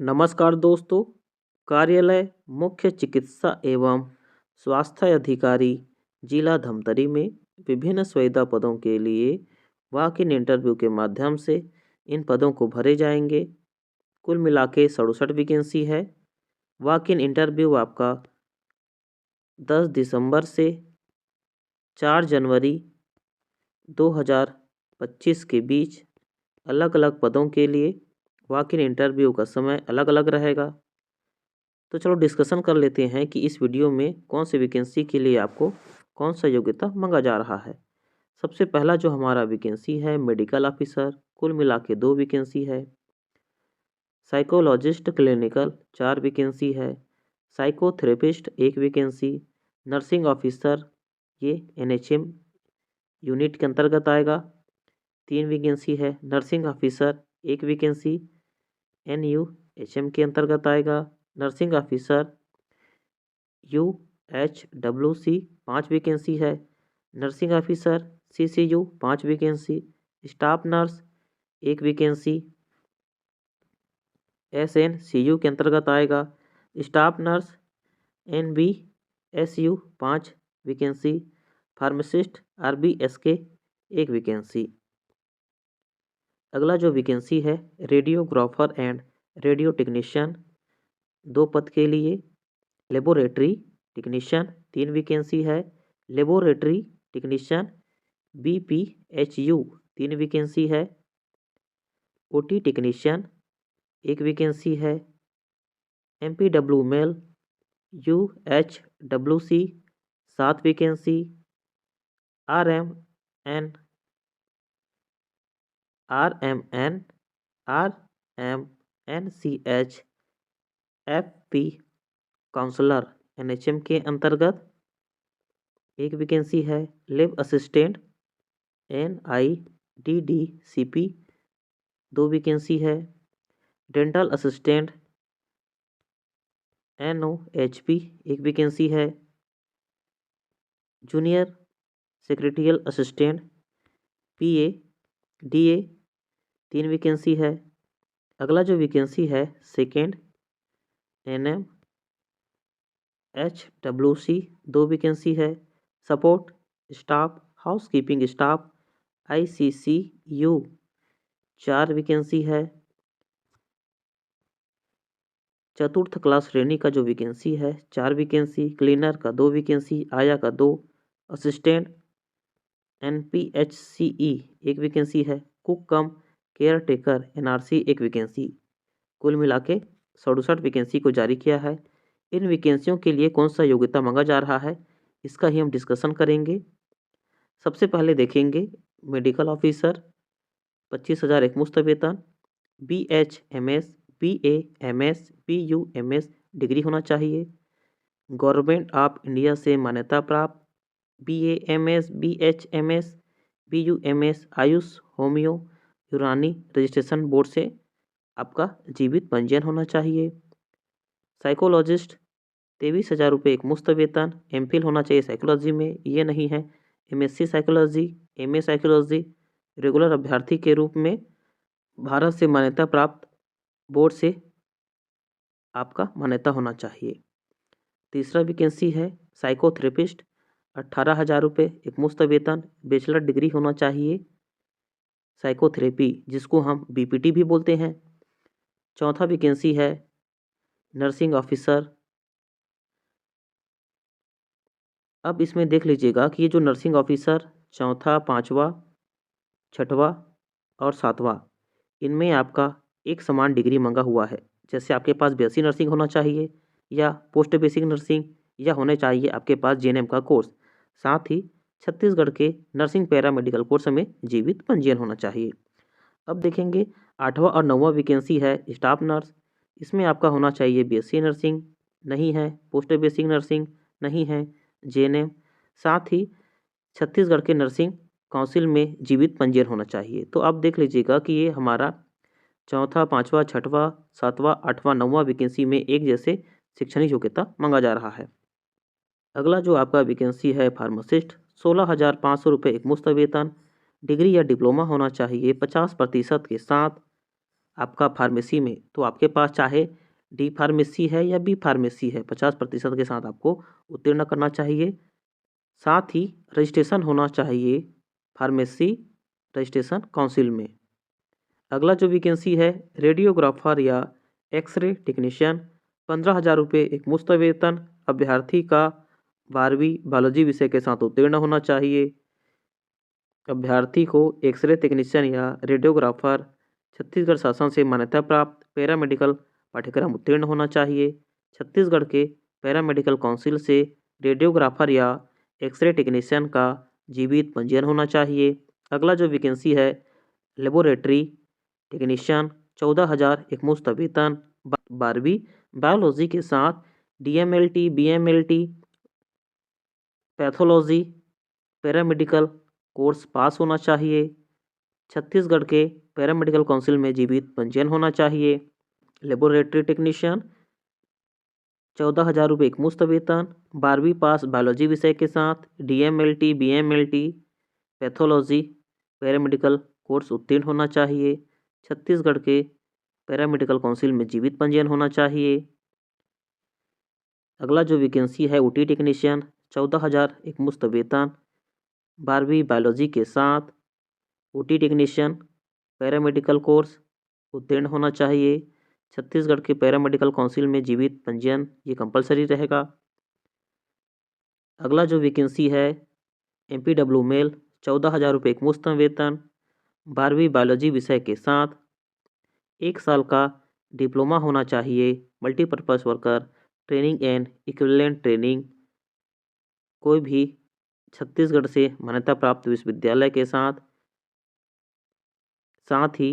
नमस्कार दोस्तों। कार्यालय मुख्य चिकित्सा एवं स्वास्थ्य अधिकारी जिला धमतरी में विभिन्न संविदा पदों के लिए वॉक इन इंटरव्यू के माध्यम से इन पदों को भरे जाएंगे। कुल मिला के 67 वैकेंसी है। वॉक इन इंटरव्यू आपका 10 दिसंबर से 4 जनवरी 2025 के बीच अलग अलग पदों के लिए वॉक इन इंटरव्यू का समय अलग अलग रहेगा। तो चलो डिस्कशन कर लेते हैं कि इस वीडियो में कौन सी वैकेंसी के लिए आपको कौन सा योग्यता मांगा जा रहा है। सबसे पहला जो हमारा वैकेंसी है मेडिकल ऑफिसर, कुल मिला के 2 वैकेंसी है। साइकोलॉजिस्ट क्लिनिकल 4 वैकेंसी है। Psychotherapist 1 vacancy. नर्सिंग ऑफिसर ये NHM यूनिट के अंतर्गत आएगा, 3 वैकेंसी है। नर्सिंग ऑफिसर 1 वैकेंसी NUHM के अंतर्गत आएगा। नर्सिंग ऑफिसर UHWC 5 वैकेंसी है। Nursing officer CCU 5 vacancy. Staff nurse 1 vacancy SNCU के अंतर्गत आएगा। Staff nurse NBSU 5 vacancy. Pharmacist RBSK 1 vacancy. अगला जो वैकेंसी है रेडियोग्राफर एंड रेडियो टेक्नीशियन 2 पद के लिए। लेबोरेटरी टेक्नीशियन 3 वैकेंसी है। लेबोरेटरी टेक्नीशियन BPHU 3 वैकेंसी है। OT टेक्नीशियन 1 वैकेंसी है। MPW male UHWC 7 vacancy. RMN RMNCH FP counsellor NHM के अंतर्गत 1 वैकेंसी है। लैब असिस्टेंट NIDDCP 2 वैकेंसी है। डेंटल असिस्टेंट NOHP 1 वैकेंसी है। Junior secretarial assistant PADA 3 vacancy है। अगला जो वैकेंसी है सेकेंड NMHWC 2 वैकेंसी है। Support staff housekeeping staff ICCU 4 vacancy है। चतुर्थ क्लास श्रेणी का जो वैकेंसी है 4 वैकेंसी। क्लीनर का 2 वैकेंसी। आया का 2। असिस्टेंट NPHCE 1 वैकेंसी है। कुक कम केयर टेकर NRC 1 वैकेंसी। कुल मिला के 67 वैकेंसी को जारी किया है। इन वैकेंसियों के लिए कौन सा योग्यता मांगा जा रहा है इसका ही हम डिस्कशन करेंगे। सबसे पहले देखेंगे मेडिकल ऑफिसर 25,000 एकमुश्त वेतन। BHMS BAMS BUMS डिग्री होना चाहिए। गवर्नमेंट ऑफ इंडिया से मान्यता प्राप्त BAMS BHMS BUMS Ayush homeo यूनानी रजिस्ट्रेशन बोर्ड से आपका जीवित पंजीयन होना चाहिए। साइकोलॉजिस्ट 23,000 रुपये एक मुफ्त वेतन। MPhil होना चाहिए साइकोलॉजी में, ये नहीं है। MSc psychology MA psychology regular अभ्यर्थी के रूप में भारत से मान्यता प्राप्त बोर्ड से आपका मान्यता होना चाहिए। तीसरा वैकेंसी है साइकोथेरेपिस्ट 18,000 रुपये एक मुफ्त वेतन। बैचलर डिग्री होना चाहिए साइकोथेरेपी जिसको हम BPT भी बोलते हैं। चौथा वैकेंसी है नर्सिंग ऑफिसर। अब इसमें देख लीजिएगा कि ये जो नर्सिंग ऑफिसर चौथा, पाँचवा, छठवा और सातवां इनमें आपका एक समान डिग्री मांगा हुआ है। जैसे आपके पास BSc नर्सिंग होना चाहिए या पोस्ट बेसिक नर्सिंग या होने चाहिए आपके पास JNM का कोर्स। साथ ही छत्तीसगढ़ के नर्सिंग पैरामेडिकल कोर्स में जीवित पंजीयन होना चाहिए। अब देखेंगे 8वां और 9वां वैकेंसी है स्टाफ नर्स। इसमें आपका होना चाहिए BSc नर्सिंग, नहीं है। पोस्ट बेसिक नर्सिंग नहीं है। JNM साथ ही छत्तीसगढ़ के नर्सिंग काउंसिल में जीवित पंजीयन होना चाहिए। तो आप देख लीजिएगा कि ये हमारा चौथा, पाँचवा, छठवां, सातवां, आठवां, 9वां वैकेंसी में एक जैसे शैक्षणिक योग्यता मांगा जा रहा है। अगला जो आपका वैकेंसी है फार्मासिस्ट 16,500 रुपये एक मुफ्त वेतन। डिग्री या डिप्लोमा होना चाहिए 50% के साथ। आपका फार्मेसी में, तो आपके पास चाहे डी फार्मेसी है या बी फार्मेसी है, 50% के साथ आपको उत्तीर्ण करना चाहिए। साथ ही रजिस्ट्रेशन होना चाहिए फार्मेसी रजिस्ट्रेशन काउंसिल में। अगला जो वैकेंसी है रेडियोग्राफर या एक्सरे टेक्नीशियन, 15,000 रुपये एक मुफ्त वेतन। अभ्यर्थी का 12वीं बायोलॉजी विषय के साथ उत्तीर्ण होना चाहिए। अभ्यर्थी को एक्सरे टेक्नीशियन या रेडियोग्राफर छत्तीसगढ़ शासन से मान्यता प्राप्त पैरामेडिकल पाठ्यक्रम उत्तीर्ण होना चाहिए। छत्तीसगढ़ के पैरामेडिकल काउंसिल से रेडियोग्राफर या एक्सरे टेक्नीशियन का जीवित पंजीयन होना चाहिए। अगला जो वैकेंसी है लेबोरेटरी टेक्नीशियन, 14,000 एक मुफ्त वेतन। 12वीं बायोलॉजी के साथ DMLT BMLT pathology paramedical course pass होना चाहिए। छत्तीसगढ़ के पैरामेडिकल काउंसिल में जीवित पंजीयन होना चाहिए। लेबोरेटरी टेक्नीशियन 14,000 रुपये एक मुफ्त वेतन। 12वीं पास बायोलॉजी विषय के साथ DMLT BMLT pathology paramedical course उत्तीर्ण होना चाहिए। छत्तीसगढ़ के पैरामेडिकल काउंसिल में जीवित पंजीयन होना चाहिए। अगला जो वैकेंसी है OT टेक्नीशियन, 14,000 एक मुफ्त वेतन। 12वीं बायोलॉजी के साथ OT टेक्नीशियन पैरामेडिकल कोर्स उत्तीर्ण होना चाहिए। छत्तीसगढ़ के पैरामेडिकल काउंसिल में जीवित पंजीयन ये कंपलसरी रहेगा। अगला जो वैकेंसी है MPW मेल, 14,000 रुपये एक मुफ्त वेतन। 12वीं बायोलॉजी विषय के साथ 1 साल का डिप्लोमा होना चाहिए। Multipurpose worker training and equivalent training कोई भी छत्तीसगढ़ से मान्यता प्राप्त विश्वविद्यालय के साथ ही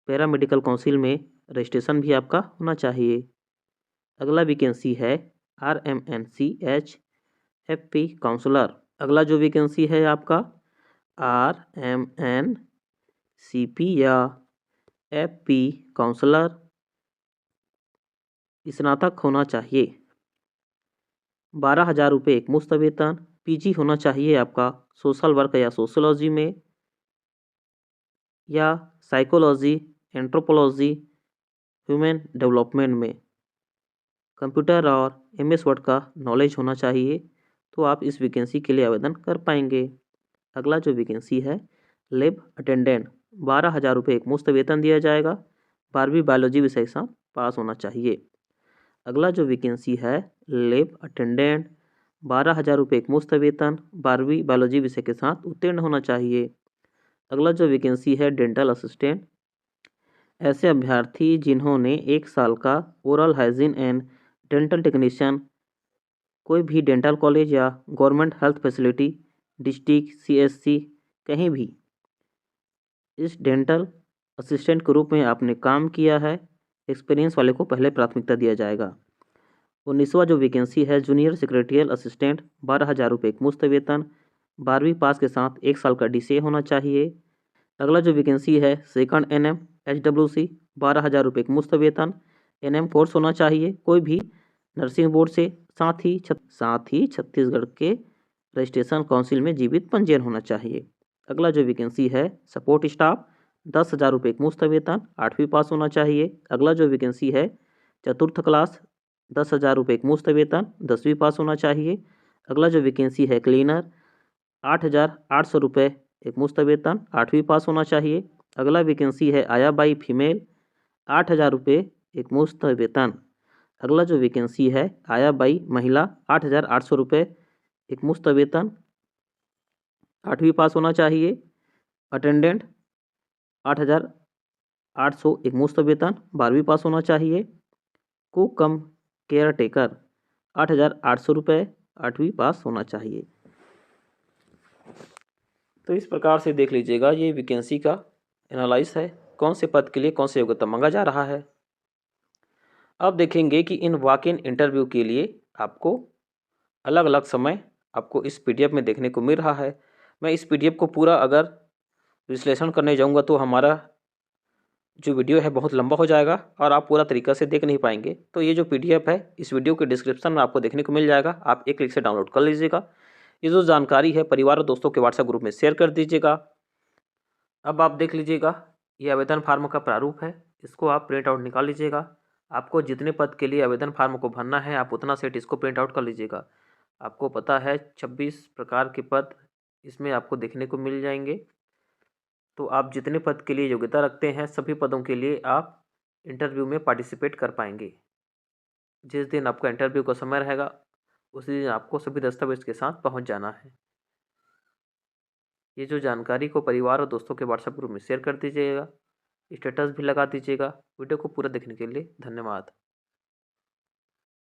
पैरामेडिकल काउंसिल में रजिस्ट्रेशन भी आपका होना चाहिए। अगला वैकेंसी है RMNCH FP काउंसलर। अगला जो वैकेंसी है आपका RMNCP या FP काउंसलर, स्नातक होना चाहिए। 12,000 रुपये एक मुफ्त वेतन। PG होना चाहिए आपका सोशल वर्क या सोशियोलॉजी में या साइकोलॉजी एंथ्रोपोलॉजी ह्यूमन डेवलपमेंट में। कंप्यूटर और MS वर्ड का नॉलेज होना चाहिए, तो आप इस वैकेंसी के लिए आवेदन कर पाएंगे। अगला जो वैकेंसी है लैब अटेंडेंट, 12,000 रुपये एक मुफ्त वेतन दिया जाएगा। 12वीं बायोलॉजी विषय के साथ पास होना चाहिए। अगला जो वैकेंसी है लैब अटेंडेंट, 12,000 रुपये एक मुफ्त वेतन। 12वीं बायोलॉजी विषय के साथ उत्तीर्ण होना चाहिए। अगला जो वैकेंसी है डेंटल असिस्टेंट, ऐसे अभ्यर्थी जिन्होंने 1 साल का oral hygiene and dental technician कोई भी डेंटल कॉलेज या government health facility district CSC कहीं भी इस डेंटल असिस्टेंट के रूप में आपने काम किया है, एक्सपीरियंस वाले को पहले प्राथमिकता दिया जाएगा। 19वां जो वैकेंसी है जूनियर सेक्रेटरियल असिस्टेंट, 12,000 रुपये एक मुफ्त वेतन। 12वीं पास के साथ 1 साल का DCA होना चाहिए। अगला जो वैकेंसी है सेकंड NM HWC, 12,000 रुपये एक मुफ्त वेतन। NM कोर्स होना चाहिए कोई भी नर्सिंग बोर्ड से, साथ ही छत्तीसगढ़ के रजिस्ट्रेशन काउंसिल में जीवित पंजीयन होना चाहिए। अगला जो वैकेंसी है सपोर्ट स्टाफ, 10,000 रुपये एक मुफ्त वेतन। 8वीं पास होना चाहिए। अगला जो वैकेंसी है चतुर्थ क्लास, 10,000 रुपये एक मुफ्त वेतन। 10वीं पास होना चाहिए। अगला जो वैकेंसी है क्लीनर, 8,800 रुपये एक मुफ्त वेतन। 8वीं पास होना चाहिए। अगला वैकेंसी है आया बाई फीमेल, 8,000 रुपये एक मुफ्त वेतन। अगला जो वैकेंसी है आया बाई महिला, 8,800 रुपये एक मुफ्त वेतन। 8वीं पास होना चाहिए। अटेंडेंट 8,800 एक मुफ्त वेतन। 12वीं पास होना चाहिए। कुक कम केयर टेकर 8,800 रुपये, 8वीं पास होना चाहिए। तो इस प्रकार से देख लीजिएगा ये वैकेंसी का एनालाइज है, कौन से पद के लिए कौन से योग्यता मांगा जा रहा है। अब देखेंगे कि इन वॉक इन इंटरव्यू के लिए आपको अलग अलग समय आपको इस PDF में देखने को मिल रहा है। मैं इस PDF को पूरा अगर विश्लेषण करने जाऊंगा तो हमारा जो वीडियो है बहुत लंबा हो जाएगा और आप पूरा तरीका से देख नहीं पाएंगे। तो ये जो PDF है इस वीडियो के डिस्क्रिप्शन में आपको देखने को मिल जाएगा, आप एक क्लिक से डाउनलोड कर लीजिएगा। ये जो जानकारी है परिवार और दोस्तों के WhatsApp ग्रुप में शेयर कर दीजिएगा। अब आप देख लीजिएगा ये आवेदन फार्म का प्रारूप है। इसको आप प्रिंट आउट निकाल लीजिएगा। आपको जितने पद के लिए आवेदन फार्म को भरना है आप उतना सेट इसको प्रिंट आउट कर लीजिएगा। आपको पता है 26 प्रकार के पद इसमें आपको देखने को मिल जाएंगे। तो आप जितने पद के लिए योग्यता रखते हैं सभी पदों के लिए आप इंटरव्यू में पार्टिसिपेट कर पाएंगे। जिस दिन आपका इंटरव्यू का समय रहेगा उसी दिन आपको सभी दस्तावेज के साथ पहुंच जाना है। ये जो जानकारी को परिवार और दोस्तों के व्हाट्सएप ग्रुप में शेयर कर दीजिएगा, स्टेटस भी लगा दीजिएगा। वीडियो को पूरा देखने के लिए धन्यवाद।